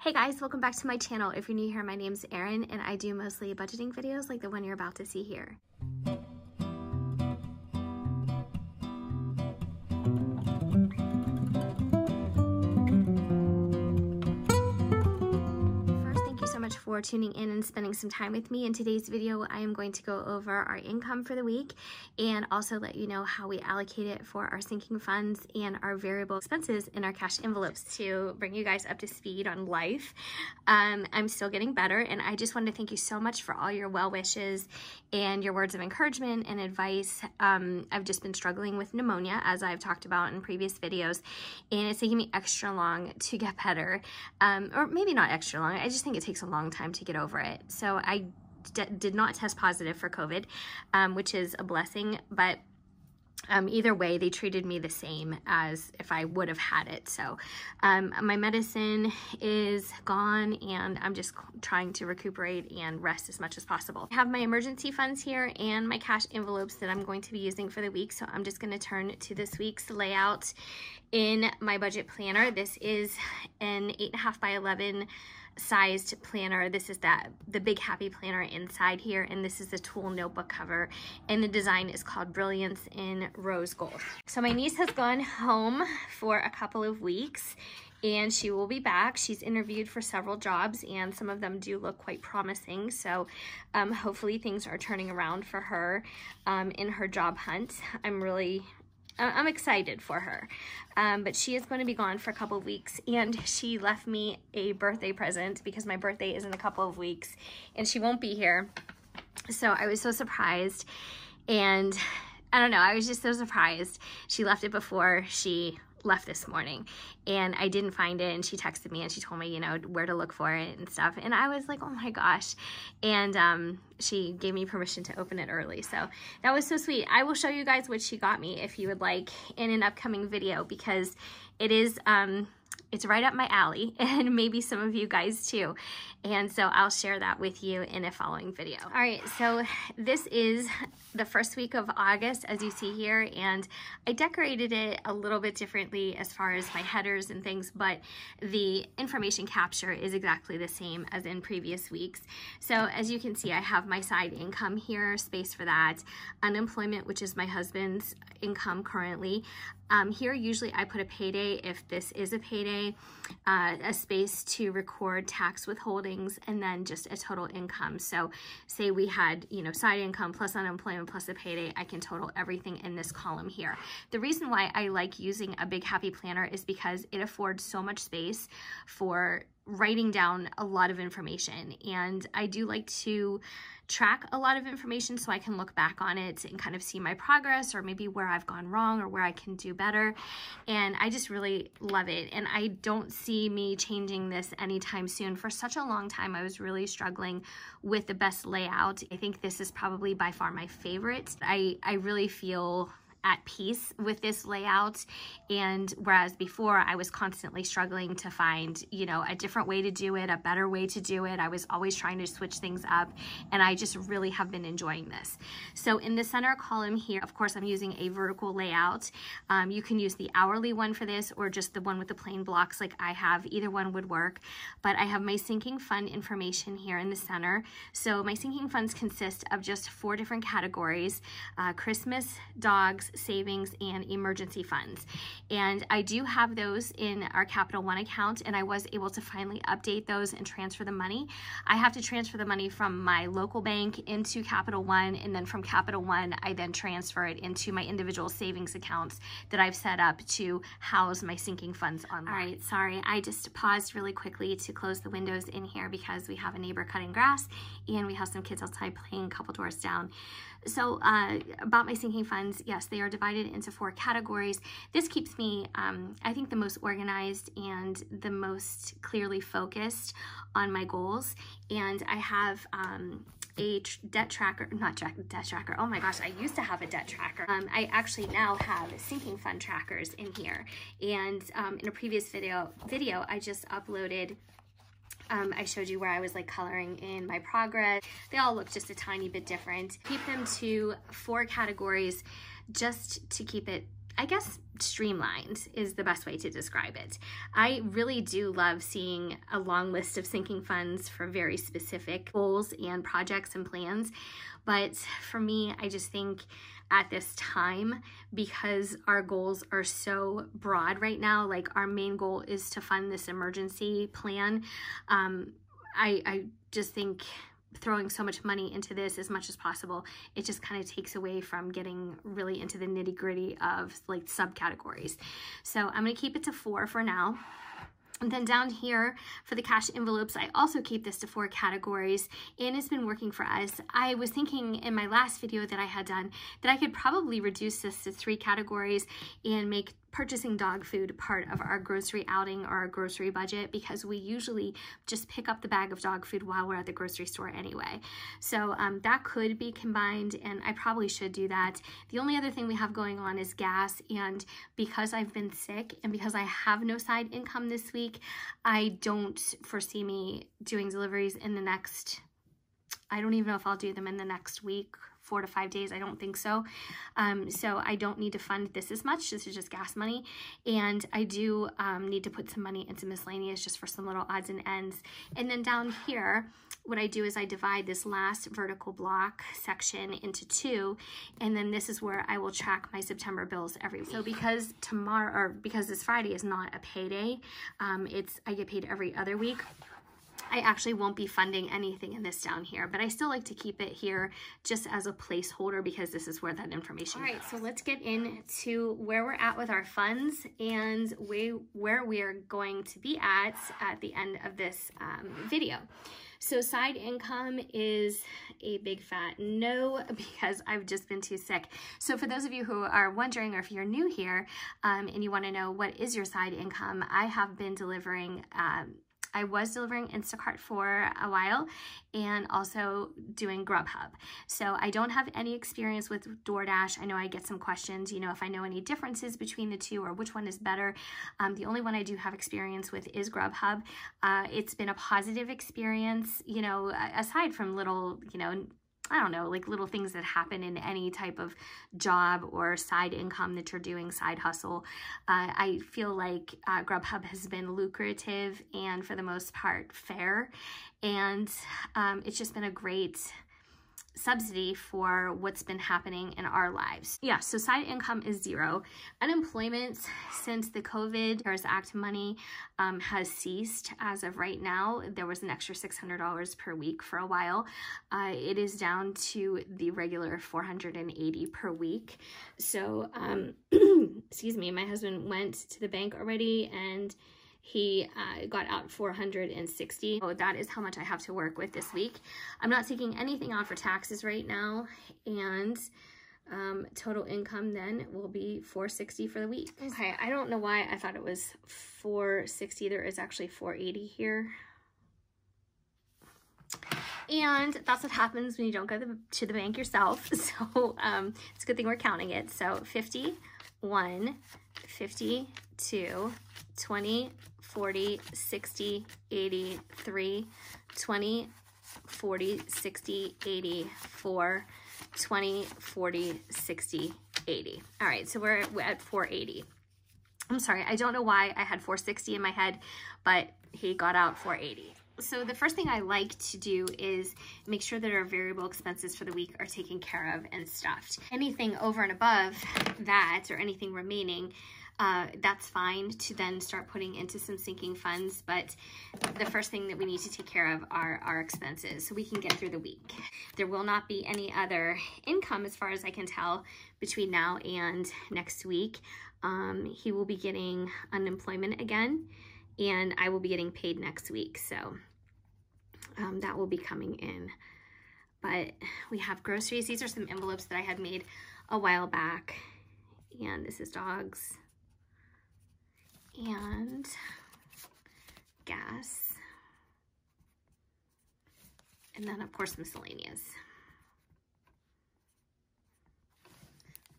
Hey guys, welcome back to my channel. If you're new here, my name's Erin and I do mostly budgeting videos like the one you're about to see here. For tuning in and spending some time with me. In today's video, I am going to go over our income for the week and also let you know how we allocate it for our sinking funds and our variable expenses in our cash envelopes to bring you guys up to speed on life. I'm still getting better, and I just wanted to thank you so much for all your well wishes and your words of encouragement and advice. I've just been struggling with pneumonia, as I've talked about in previous videos, and it's taking me extra long to get better, or maybe not extra long. I just think it takes a long time to get over it. So I did not test positive for COVID, which is a blessing, but either way, they treated me the same as if I would have had it. So my medicine is gone and I'm just trying to recuperate and rest as much as possible. I have my emergency funds here and my cash envelopes that I'm going to be using for the week. So I'm just going to turn to this week's layout in my budget planner. This is an 8.5 by 11 sized planner. This is the big happy planner inside here, and this is the tulle notebook cover, and the design is called Brilliance in Rose Gold. So my niece has gone home for a couple of weeks and she will be back. She's interviewed for several jobs and some of them do look quite promising, so hopefully things are turning around for her in her job hunt. I'm excited for her, but she is going to be gone for a couple of weeks, and she left me a birthday present because my birthday is in a couple of weeks and she won't be here. So I was so surprised, and I don't know, I was just so surprised. She left it before she left this morning and I didn't find it, and she texted me and she told me, you know, where to look for it and stuff, and I was like, oh my gosh. And she gave me permission to open it early, so that was so sweet. I will show you guys what she got me if you would like in an upcoming video, because it is it's right up my alley, and maybe some of you guys too. And so I'll share that with you in a following video. All right, so this is the first week of August, as you see here, and I decorated it a little bit differently as far as my headers and things, but the information capture is exactly the same as in previous weeks. So as you can see, I have my side income here, space for that, unemployment, which is my husband's income currently. Here, usually I put a payday if this is a payday, a space to record tax withholdings, and then just a total income. So say we had, you know, side income plus unemployment plus a payday, I can total everything in this column here. The reason why I like using a big happy planner is because it affords so much space for writing down a lot of information, and I do like to track a lot of information so I can look back on it and kind of see my progress, or maybe where I've gone wrong or where I can do better. And I just really love it, and I don't see me changing this anytime soon. For such a long time I was really struggling with the best layout. I think this is probably by far my favorite. I really feel at peace with this layout, and whereas before I was constantly struggling to find, you know, a different way to do it, a better way to do it. I was always trying to switch things up, and I just really have been enjoying this. So in the center column here, of course, I'm using a vertical layout. You can use the hourly one for this, or just the one with the plain blocks like I have. Either one would work, but I have my sinking fund information here in the center. So my sinking funds consist of just 4 different categories: Christmas, dogs, savings, and emergency funds. And I do have those in our Capital One account, and I was able to finally update those and transfer the money. I have to transfer the money from my local bank into Capital One, and then from Capital One I then transfer it into my individual savings accounts that I've set up to house my sinking funds online. All right, sorry, I just paused really quickly to close the windows in here because we have a neighbor cutting grass and we have some kids outside playing a couple doors down. So about my sinking funds, yes, they are divided into 4 categories. This keeps me, I think, the most organized and the most clearly focused on my goals. And I have a debt tracker, not debt tracker. Oh my gosh, I used to have a debt tracker. I actually now have sinking fund trackers in here. And in a previous video, I just uploaded. I showed you where I was like coloring in my progress. They all look just a tiny bit different. Keep them to 4 categories just to keep it I guess streamlined is the best way to describe it. I really do love seeing a long list of sinking funds for very specific goals and projects and plans. But for me, I just think at this time, because our goals are so broad right now, like our main goal is to fund this emergency plan, I just think throwing so much money into this as much as possible, it just kind of takes away from getting really into the nitty-gritty of like subcategories. So I'm going to keep it to 4 for now. And then down here for the cash envelopes, I also keep this to 4 categories, and it's been working for us. I was thinking in my last video that I had done that I could probably reduce this to 3 categories and make purchasing dog food part of our grocery outing or our grocery budget, because we usually just pick up the bag of dog food while we're at the grocery store anyway. So that could be combined, and I probably should do that. The only other thing we have going on is gas, and because I've been sick and because I have no side income this week, I don't foresee me doing deliveries in the next, I don't even know if I'll do them in the next week, 4 to 5 days. I don't think so. So I don't need to fund this as much. This is just gas money. And I do need to put some money into miscellaneous just for some little odds and ends. And then down here, what I do is I divide this last vertical block section into 2. And then this is where I will track my September bills every week. So because tomorrow, or because this Friday is not a payday, I get paid every other week. I actually won't be funding anything in this down here, but I still like to keep it here just as a placeholder because this is where that information goes. All right, so let's get into where we're at with our funds and where we are going to be at the end of this video. So side income is a big fat no, because I've just been too sick. So for those of you who are wondering, or if you're new here and you want to know what is your side income, I have been delivering I was delivering Instacart for a while and also doing Grubhub. So I don't have any experience with DoorDash. I know I get some questions, you know, if I know any differences between the two or which one is better. The only one I do have experience with is Grubhub. It's been a positive experience, you know, aside from little, you know, I don't know, like little things that happen in any type of job or side income that you're doing, side hustle. I feel like Grubhub has been lucrative and for the most part fair. And it's just been a great subsidy for what's been happening in our lives. Yeah, so side income is 0. Unemployment since the COVID CARES Act money has ceased as of right now. There was an extra $600 per week for a while. It is down to the regular $480 per week. So, excuse me, my husband went to the bank already and he got out $460. So that is how much I have to work with this week. I'm not taking anything out for taxes right now, and total income then will be $460 for the week. Okay, I don't know why I thought it was $460. There is actually $480 here. And that's what happens when you don't go to the bank yourself. So it's a good thing we're counting it. So 51, 52, 20, 40, 60, 80, 3, 20, 40, 60, 80, 4, 20, 40, 60, 80. All right, so we're at 480. I'm sorry, I don't know why I had 460 in my head, but he got out 480. So the first thing I like to do is make sure that our variable expenses for the week are taken care of and stuffed. Anything over and above that, or anything remaining, that's fine to then start putting into some sinking funds, but the first thing that we need to take care of are our expenses so we can get through the week. There will not be any other income as far as I can tell between now and next week. He will be getting unemployment again, and I will be getting paid next week, so that will be coming in. But we have groceries. These are some envelopes that I had made a while back, and this is dogs and gas, and then of course miscellaneous.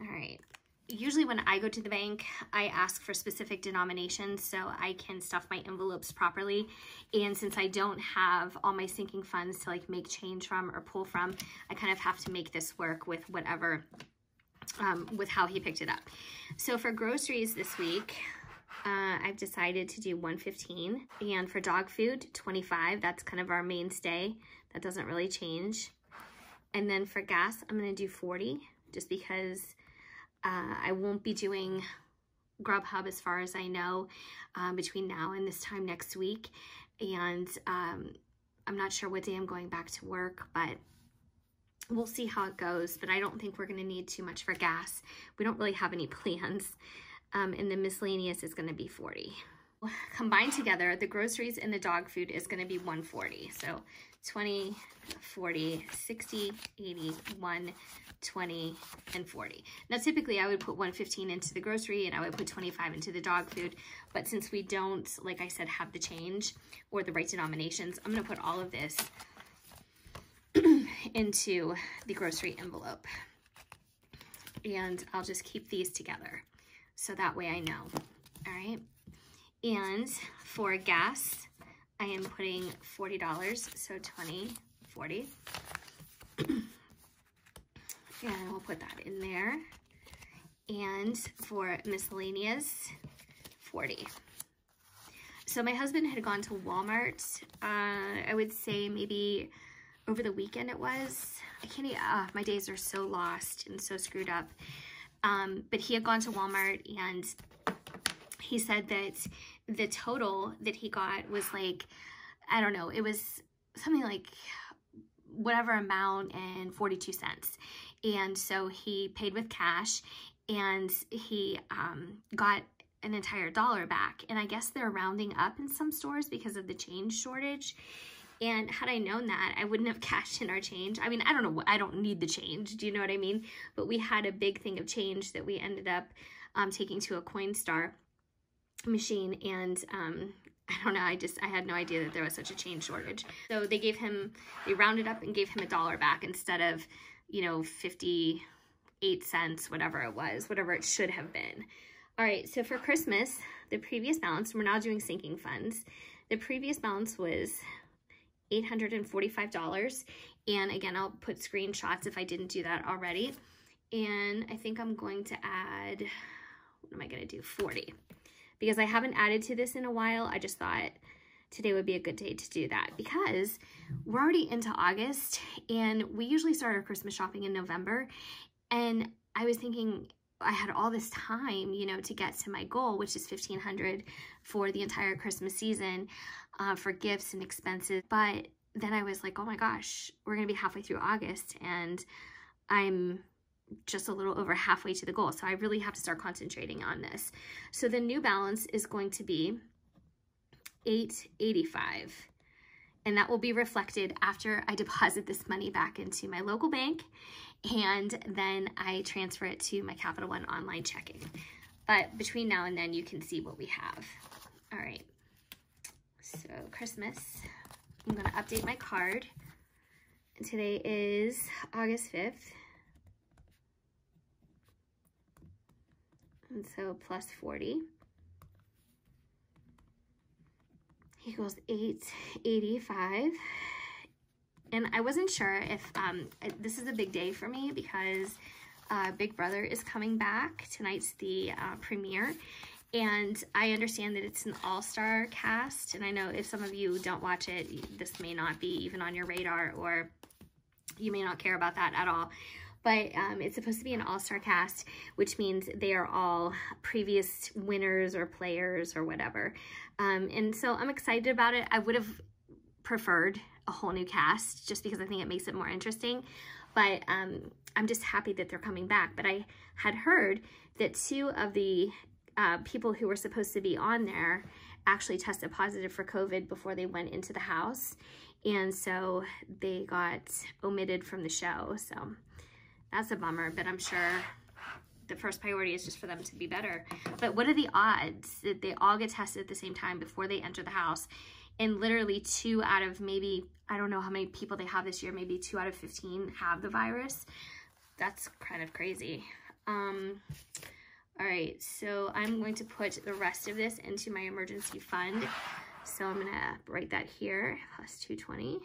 All right. Usually when I go to the bank, I ask for specific denominations so I can stuff my envelopes properly. And since I don't have all my sinking funds to like make change from or pull from, I kind of have to make this work with whatever with how he picked it up. So for groceries this week, I've decided to do $1.15, and for dog food, $25. That's kind of our mainstay. That doesn't really change. And then for gas, I'm gonna do $40, just because I won't be doing Grubhub as far as I know between now and this time next week. And I'm not sure what day I'm going back to work, but we'll see how it goes. But I don't think we're gonna need too much for gas. We don't really have any plans. And the miscellaneous is gonna be $40. Combined together, the groceries and the dog food is gonna be $140. So 20, 40, 60, 80, 1, 20, and 40. Now typically I would put $1.15 into the grocery and I would put $25 into the dog food, but since we don't, like I said, have the change or the right denominations, I'm gonna put all of this into the grocery envelope. And I'll just keep these together so that way I know. All right. And for gas, I am putting $40, so 20, 40. And we'll put that in there. And for miscellaneous, $40. So my husband had gone to Walmart, I would say maybe over the weekend it was. I can't even, my days are so lost and so screwed up. But he had gone to Walmart and he said that the total that he got was like, I don't know, it was something like whatever amount and 42 cents. And so he paid with cash and he got an entire $1 back. And I guess they're rounding up in some stores because of the change shortage. And had I known that, I wouldn't have cashed in our change. I mean, I don't know, I don't need the change. Do you know what I mean? But we had a big thing of change that we ended up taking to a Coinstar machine. And I don't know, I had no idea that there was such a change shortage. So they rounded up and gave him $1 back instead of, you know, 58 cents, whatever it was, whatever it should have been. All right, so for Christmas, the previous balance, we're now doing sinking funds. The previous balance was $845. And again, I'll put screenshots if I didn't do that already. And I think I'm going to add, what am I gonna do, 40. Because I haven't added to this in a while. I just thought today would be a good day to do that because we're already into August and we usually start our Christmas shopping in November. And I was thinking I had all this time, you know, to get to my goal, which is $1,500 for the entire Christmas season for gifts and expenses. But then I was like, oh my gosh, we're gonna be halfway through August and I'm just a little over halfway to the goal. So I really have to start concentrating on this. So the new balance is going to be $885. And that will be reflected after I deposit this money back into my local bank. And then I transfer it to my Capital One online checking. But between now and then, you can see what we have. All right. So Christmas, I'm going to update my card. And today is August 5th. And so plus 40 equals $885. And I wasn't sure if, this is a big day for me because Big Brother is coming back. Tonight's the premiere. And I understand that it's an all-star cast. And I know if some of you don't watch it, this may not be even on your radar or you may not care about that at all. But it's supposed to be an all-star cast, which means they are all previous winners or players or whatever. And so I'm excited about it. I would have preferred a whole new cast just because I think it makes it more interesting. But I'm just happy that they're coming back. But I had heard that 2 of the people who were supposed to be on there actually tested positive for COVID before they went into the house. And so they got omitted from the show. So that's a bummer, but I'm sure the first priority is just for them to be better. But what are the odds that they all get tested at the same time before they enter the house? And literally 2 out of maybe, I don't know how many people they have this year, maybe 2 out of 15 have the virus. That's kind of crazy. All right, so I'm going to put the rest of this into my emergency fund. So I'm gonna write that here, plus 220.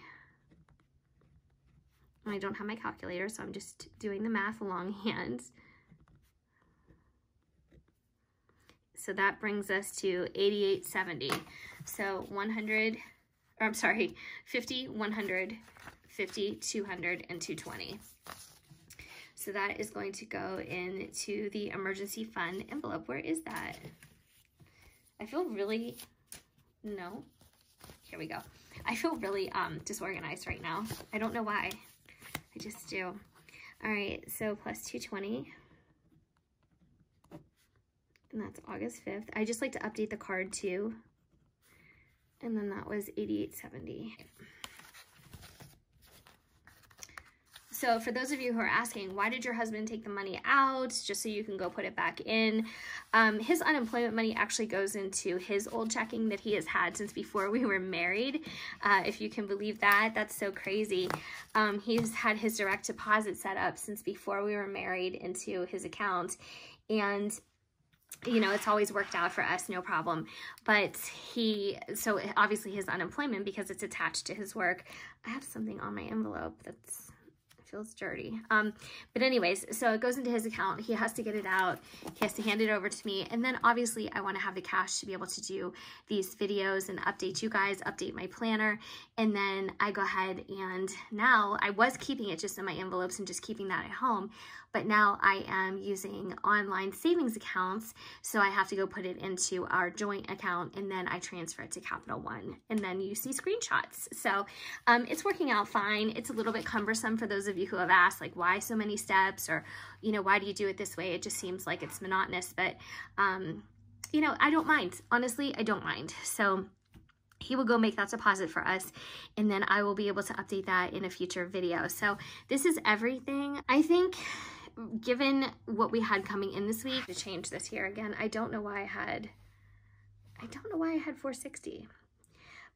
I don't have my calculator, so I'm just doing the math longhand. So that brings us to $88.70. So 100, or I'm sorry, 50, 100, 50, 200, and 220. So that is going to go into the emergency fund envelope. Where is that? I feel really, no, here we go. I feel really disorganized right now. I don't know why, I just do. All right, so plus 220. And that's August 5th. I just like to update the card too. And then that was $88.70. So for those of you who are asking, why did your husband take the money out? Just so you can go put it back in. His unemployment money actually goes into his old checking that he has had since before we were married. If you can believe that, that's so crazy. He's had his direct deposit set up since before we were married into his account. And you know, it's always worked out for us, no problem. But so obviously his unemployment, because it's attached to his work. I have something on my envelope that's feels dirty. But anyways, so it goes into his account. He has to get it out. He has to hand it over to me. And then obviously I want to have the cash to be able to do these videos and update you guys, update my planner. And then I go ahead and now I was keeping it just in my envelopes and just keeping that at home. But now I am using online savings accounts. So I have to go put it into our joint account and then I transfer it to Capital One. And then you see screenshots. So it's working out fine. It's a little bit cumbersome for those of you who have asked, like, why so many steps, or, you know, why do you do it this way? It just seems like it's monotonous, but, you know, I don't mind. Honestly, I don't mind. So he will go make that deposit for us, and then I will be able to update that in a future video. So this is everything. I think given what we had coming in this week, to change this here again, I don't know why I had 460,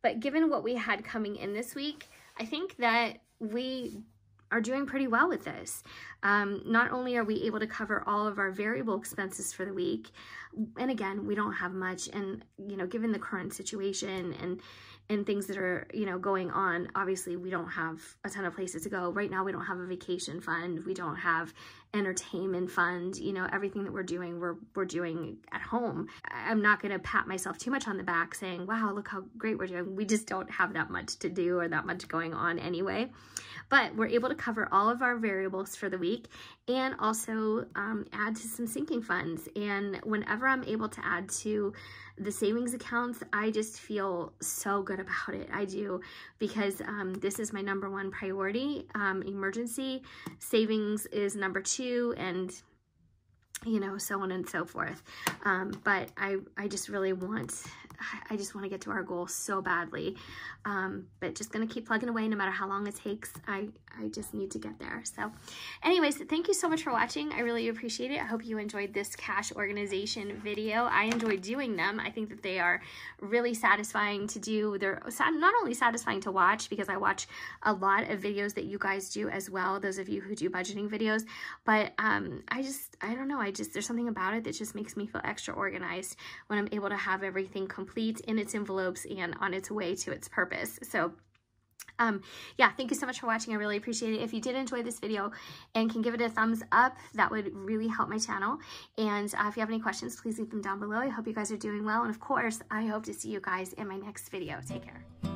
but given what we had coming in this week, I think that we are doing pretty well with this. Not only are we able to cover all of our variable expenses for the week, and again, we don't have much, and you know, given the current situation and things that are, you know, going on, obviously we don't have a ton of places to go. Right now we don't have a vacation fund, we don't have entertainment fund, you know, everything that we're doing at home. I'm not gonna pat myself too much on the back saying, wow, look how great we're doing. We just don't have that much to do or that much going on anyway. But we're able to cover all of our variables for the week and also add to some sinking funds. And whenever I'm able to add to the savings accounts, I just feel so good about it. I do, because this is my number one priority. Emergency savings is number 2, and you know, so on and so forth. But I just really want, I just want to get to our goal so badly. But just going to keep plugging away no matter how long it takes. I just need to get there. So anyways, thank you so much for watching. I really appreciate it. I hope you enjoyed this cash organization video. I enjoyed doing them. I think that they are really satisfying to do. They're not only satisfying to watch, because I watch a lot of videos that you guys do as well, those of you who do budgeting videos, but I don't know, there's something about it that just makes me feel extra organized when I'm able to have everything complete in its envelopes and on its way to its purpose. So yeah, thank you so much for watching. I really appreciate it. If you did enjoy this video and can give it a thumbs up, that would really help my channel. And if you have any questions, please leave them down below. I hope you guys are doing well. And of course, I hope to see you guys in my next video. Take care.